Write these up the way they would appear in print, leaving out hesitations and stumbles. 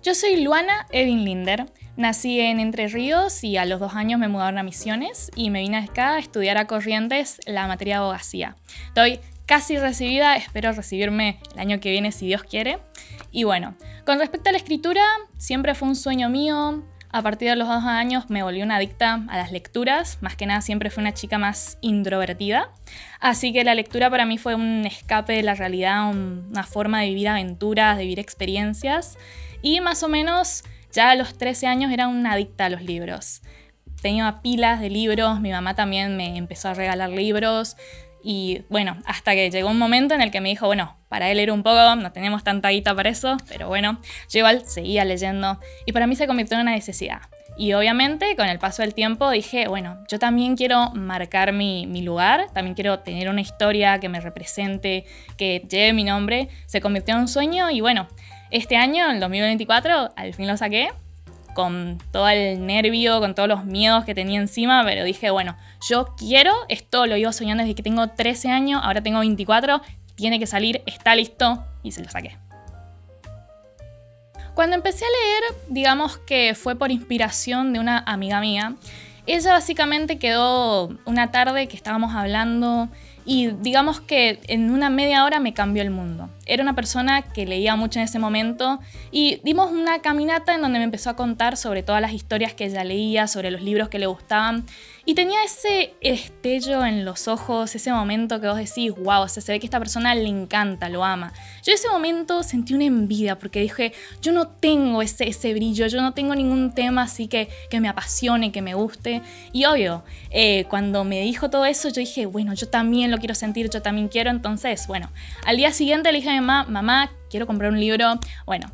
Yo soy Luana Evin Linder. Nací en Entre Ríos y a los 2 años me mudaron a Misiones y me vine acá a estudiar a Corrientes la materia de abogacía. Estoy casi recibida, espero recibirme el año que viene si Dios quiere. Y bueno, con respecto a la escritura, siempre fue un sueño mío. A partir de los 2 años me volví una adicta a las lecturas, más que nada siempre fui una chica más introvertida, así que la lectura para mí fue un escape de la realidad, una forma de vivir aventuras, de vivir experiencias, y más o menos ya a los 13 años era una adicta a los libros. Tenía pilas de libros, mi mamá también me empezó a regalar libros, y bueno, hasta que llegó un momento en el que me dijo, bueno, para leer un poco, no tenemos tanta guita para eso, pero bueno, yo igual seguía leyendo y para mí se convirtió en una necesidad. Y obviamente con el paso del tiempo dije, bueno, yo también quiero marcar mi lugar, también quiero tener una historia que me represente, que lleve mi nombre. Se convirtió en un sueño y bueno, este año, el 2024, al fin lo saqué. Con todo el nervio, con todos los miedos que tenía encima, pero dije, bueno, yo quiero, esto lo iba soñando desde que tengo 13 años, ahora tengo 24, tiene que salir, está listo, y se lo saqué. Cuando empecé a leer, digamos que fue por inspiración de una amiga mía. Ella básicamente quedó una tarde que estábamos hablando y digamos que en una media hora me cambió el mundo. Era una persona que leía mucho en ese momento y dimos una caminata en donde me empezó a contar sobre todas las historias que ella leía, sobre los libros que le gustaban. Y tenía ese destello en los ojos, ese momento que vos decís, wow, o sea, se ve que esta persona le encanta, lo ama. Yo en ese momento sentí una envidia porque dije, yo no tengo ese brillo, yo no tengo ningún tema así que me apasione, que me guste. Y obvio, cuando me dijo todo eso, yo dije, bueno, yo también lo quiero sentir, yo también quiero. Entonces, bueno, al día siguiente le dije a mi mamá, quiero comprar un libro. Bueno,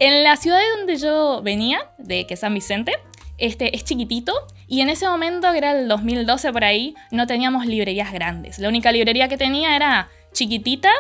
en la ciudad de donde yo venía, que es San Vicente, es chiquitito y en ese momento, que era el 2012 por ahí, no teníamos librerías grandes. La única librería que tenía era chiquitita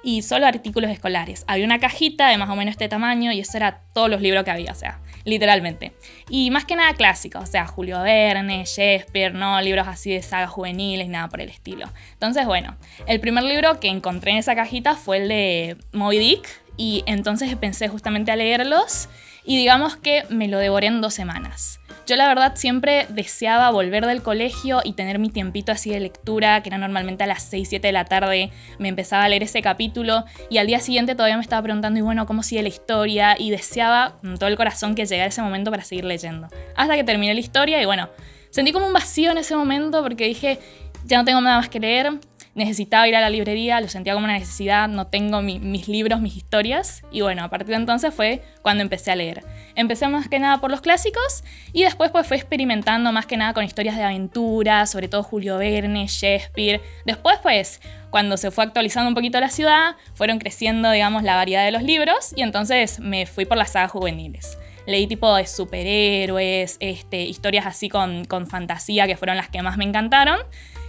y solo artículos escolares. Había una cajita de más o menos este tamaño y eso era todos los libros que había, o sea, literalmente. Y más que nada clásicos, o sea, Julio Verne, Shakespeare, no libros así de sagas juveniles, nada por el estilo. Entonces, bueno, el primer libro que encontré en esa cajita fue el de Moby Dick y entonces empecé justamente a leerlos y digamos que me lo devoré en 2 semanas. Yo la verdad siempre deseaba volver del colegio y tener mi tiempito así de lectura, que era normalmente a las 6, 7 de la tarde, me empezaba a leer ese capítulo y al día siguiente todavía me estaba preguntando, y bueno, ¿cómo sigue la historia? Y deseaba con todo el corazón que llegara ese momento para seguir leyendo. Hasta que terminé la historia y bueno, sentí como un vacío en ese momento porque dije, ya no tengo nada más que leer. Necesitaba ir a la librería, lo sentía como una necesidad, no tengo mis libros, mis historias. Y bueno, a partir de entonces fue cuando empecé a leer. Empecé más que nada por los clásicos y después pues fui experimentando más que nada con historias de aventura, sobre todo Julio Verne, Shakespeare. Después pues, cuando se fue actualizando un poquito la ciudad, fueron creciendo, digamos, la variedad de los libros y entonces me fui por las sagas juveniles. Leí tipo de superhéroes, historias así con fantasía que fueron las que más me encantaron.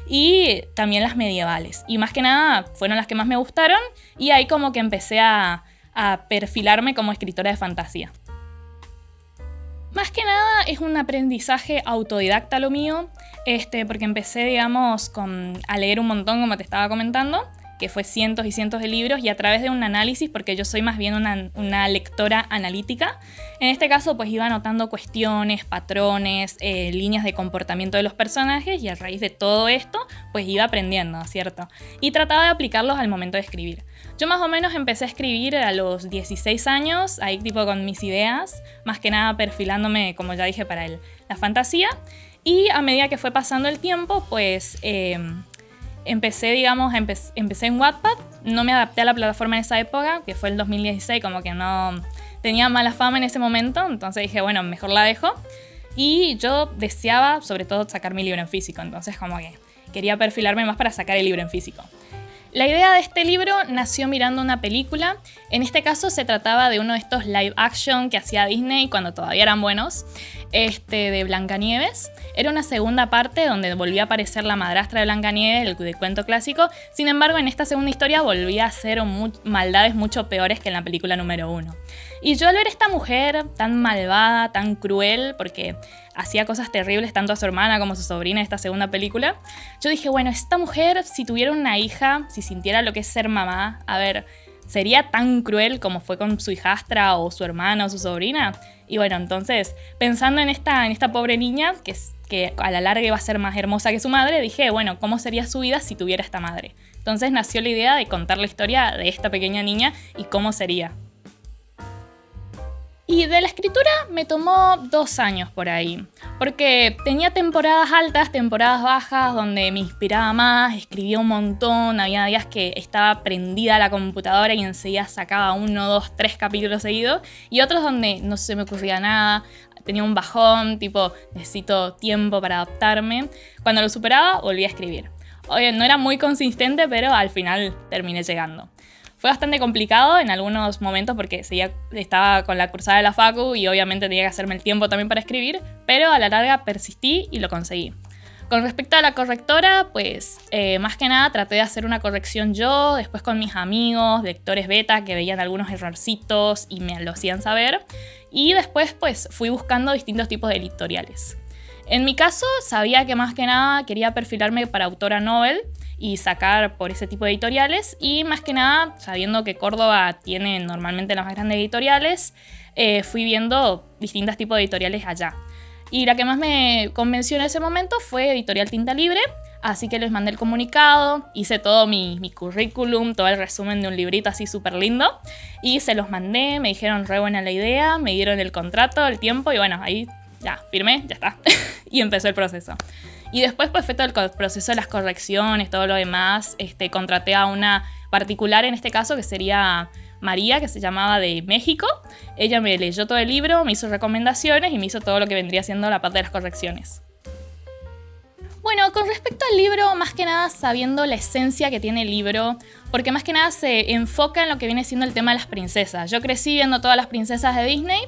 Y también las medievales. Y más que nada fueron las que más me gustaron y ahí como que empecé a perfilarme como escritora de fantasía. Más que nada es un aprendizaje autodidacta lo mío, porque empecé, digamos, a leer un montón, como te estaba comentando, que fue cientos y cientos de libros y a través de un análisis, porque yo soy más bien una lectora analítica. En este caso pues iba anotando cuestiones, patrones, líneas de comportamiento de los personajes y a raíz de todo esto pues iba aprendiendo, ¿cierto? Y trataba de aplicarlos al momento de escribir. Yo más o menos empecé a escribir a los 16 años, ahí tipo con mis ideas, más que nada perfilándome, como ya dije, para la fantasía. Y a medida que fue pasando el tiempo pues empecé en Wattpad, no me adapté a la plataforma en esa época, que fue el 2016, como que no tenía mala fama en ese momento, entonces dije, bueno, mejor la dejo. Y yo deseaba, sobre todo, sacar mi libro en físico, entonces como que quería perfilarme más para sacar el libro en físico. La idea de este libro nació mirando una película. En este caso se trataba de uno de estos live action que hacía Disney cuando todavía eran buenos, de Blancanieves. Era una segunda parte donde volvía a aparecer la madrastra de Blancanieves, el de cuento clásico. Sin embargo, en esta segunda historia volvía a hacer maldades mucho peores que en la película número 1. Y yo al ver esta mujer tan malvada, tan cruel, porque hacía cosas terribles tanto a su hermana como a su sobrina en esta segunda película, yo dije, bueno, esta mujer, si tuviera una hija, si sintiera lo que es ser mamá, a ver, ¿sería tan cruel como fue con su hijastra o su hermana o su sobrina? Y bueno, entonces, pensando en esta pobre niña, que a la larga iba a ser más hermosa que su madre, dije, bueno, ¿cómo sería su vida si tuviera esta madre? Entonces nació la idea de contar la historia de esta pequeña niña y cómo sería. Y de la escritura me tomó 2 años por ahí, porque tenía temporadas altas, temporadas bajas, donde me inspiraba más, escribía un montón, había días que estaba prendida a la computadora y enseguida sacaba 1, 2, 3 capítulos seguidos, y otros donde no se me ocurría nada, tenía un bajón, tipo necesito tiempo para adaptarme. Cuando lo superaba, volvía a escribir. Oye, no era muy consistente, pero al final terminé llegando. Fue bastante complicado en algunos momentos porque estaba con la cursada de la facu y obviamente tenía que hacerme el tiempo también para escribir, pero a la larga persistí y lo conseguí. Con respecto a la correctora, pues más que nada traté de hacer una corrección yo, después con mis amigos, lectores beta que veían algunos errorcitos y me lo hacían saber, y después pues fui buscando distintos tipos de editoriales. En mi caso, sabía que más que nada quería perfilarme para autora novel y sacar por ese tipo de editoriales, y más que nada, sabiendo que Córdoba tiene normalmente las más grandes editoriales, fui viendo distintos tipos de editoriales allá. Y la que más me convenció en ese momento fue Editorial Tinta Libre, así que les mandé el comunicado, hice todo mi currículum, todo el resumen de un librito así súper lindo, y se los mandé, me dijeron re buena la idea, me dieron el contrato, el tiempo, y bueno, ahí ya, firmé, ya está. Y empezó el proceso. Y después pues fue todo el proceso de las correcciones, todo lo demás. Contraté a una particular en este caso que sería María, que se llamaba de México. Ella me leyó todo el libro, me hizo recomendaciones y me hizo todo lo que vendría siendo la parte de las correcciones. Bueno, con respecto al libro, más que nada sabiendo la esencia que tiene el libro, porque más que nada se enfoca en lo que viene siendo el tema de las princesas. Yo crecí viendo todas las princesas de Disney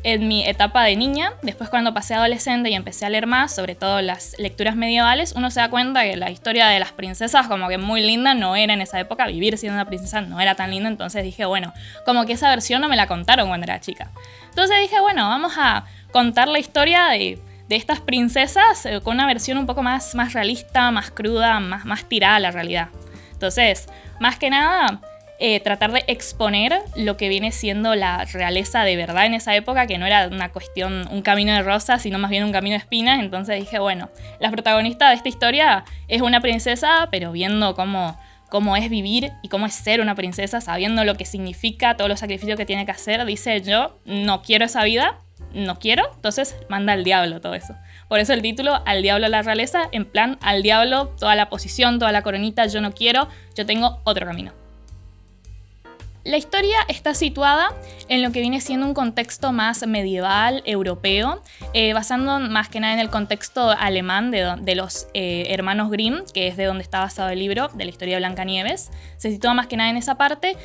en mi etapa de niña. Después, cuando pasé a adolescente y empecé a leer más, sobre todo las lecturas medievales, uno se da cuenta que la historia de las princesas como que muy linda no era en esa época. Vivir siendo una princesa no era tan lindo, entonces dije, bueno, como que esa versión no me la contaron cuando era chica. Entonces dije, bueno, vamos a contar la historia de estas princesas con una versión un poco más realista, más cruda, más tirada a la realidad. Entonces, más que nada, tratar de exponer lo que viene siendo la realeza de verdad en esa época, que no era una cuestión, un camino de rosas, sino más bien un camino de espinas. Entonces dije, bueno, la protagonista de esta historia es una princesa, pero viendo cómo es vivir y cómo es ser una princesa, sabiendo lo que significa, todos los sacrificios que tiene que hacer, dice, yo no quiero esa vida, no quiero, entonces manda al diablo todo eso. Por eso el título, Al diablo la realeza, en plan, al diablo toda la posición, toda la coronita, yo no quiero, yo tengo otro camino. La historia está situada en lo que viene siendo un contexto más medieval, europeo, basando más que nada en el contexto alemán de los hermanos Grimm, que es de donde está basado el libro, de la historia de Blancanieves. Se sitúa más que nada en esa parte,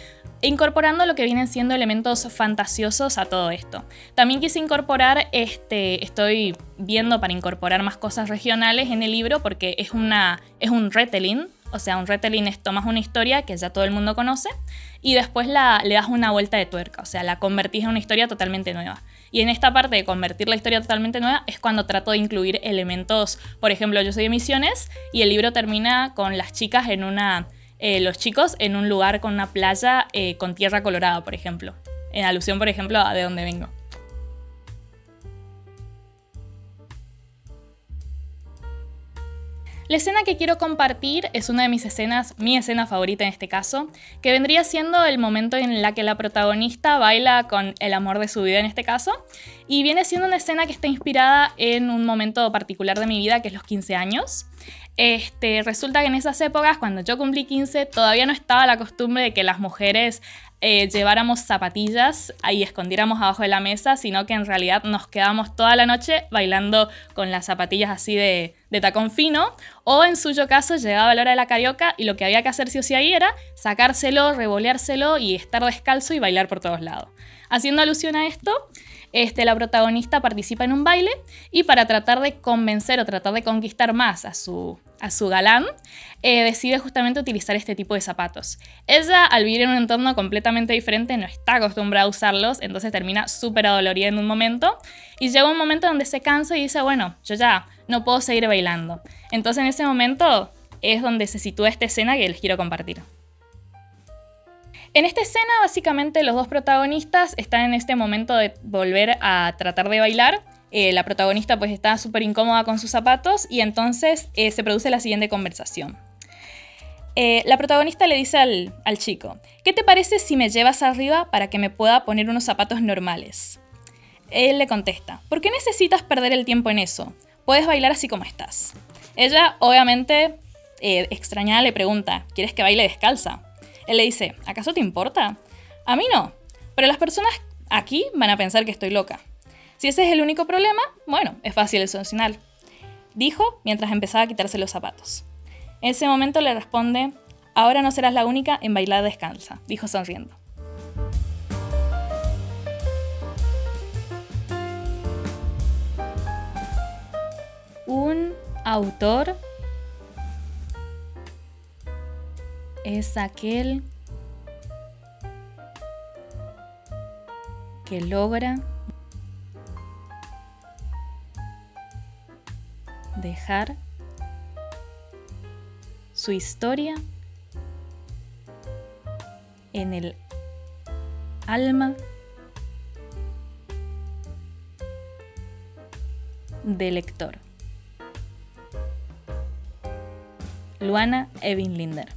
incorporando lo que vienen siendo elementos fantasiosos a todo esto. También quise incorporar, estoy viendo para incorporar más cosas regionales en el libro, porque es un retelling. O sea, un retelling es tomas una historia que ya todo el mundo conoce y después le das una vuelta de tuerca, o sea, la convertís en una historia totalmente nueva. Y en esta parte de convertir la historia totalmente nueva es cuando trato de incluir elementos. Por ejemplo, yo soy de Misiones y el libro termina con las chicas los chicos en un lugar con una playa con tierra colorada, por ejemplo. En alusión, por ejemplo, a de dónde vengo. La escena que quiero compartir es una de mis escenas, mi escena favorita en este caso, que vendría siendo el momento en la que la protagonista baila con el amor de su vida en este caso, y viene siendo una escena que está inspirada en un momento particular de mi vida, que es los 15 años. Resulta que en esas épocas, cuando yo cumplí 15, todavía no estaba la costumbre de que las mujeres lleváramos zapatillas y escondiéramos abajo de la mesa, sino que en realidad nos quedábamos toda la noche bailando con las zapatillas así de tacón fino, o en suyo caso llegaba la hora de la carioca y lo que había que hacer sí o sí ahí era sacárselo, revoleárselo y estar descalzo y bailar por todos lados. Haciendo alusión a esto, la protagonista participa en un baile y para tratar de convencer o tratar de conquistar más a su galán, decide justamente utilizar este tipo de zapatos. Ella, al vivir en un entorno completamente diferente, no está acostumbrada a usarlos, entonces termina súper adolorida en un momento y llega un momento donde se cansa y dice, bueno, yo ya no puedo seguir bailando. Entonces en ese momento es donde se sitúa esta escena que les quiero compartir. En esta escena, básicamente, los dos protagonistas están en este momento de volver a tratar de bailar. La protagonista pues está súper incómoda con sus zapatos y entonces se produce la siguiente conversación. La protagonista le dice al chico: ¿qué te parece si me llevas arriba para que me pueda poner unos zapatos normales? Él le contesta: ¿por qué necesitas perder el tiempo en eso? Puedes bailar así como estás. Ella, obviamente, extrañada, le pregunta: ¿quieres que baile descalza? Él le dice: ¿acaso te importa? A mí no, pero las personas aquí van a pensar que estoy loca. Si ese es el único problema, bueno, es fácil de solucionar, dijo mientras empezaba a quitarse los zapatos. En ese momento le responde: ahora no serás la única en bailar descalza, dijo sonriendo. Un autor es aquel que logra dejar su historia en el alma del lector. Luana Evin Linder.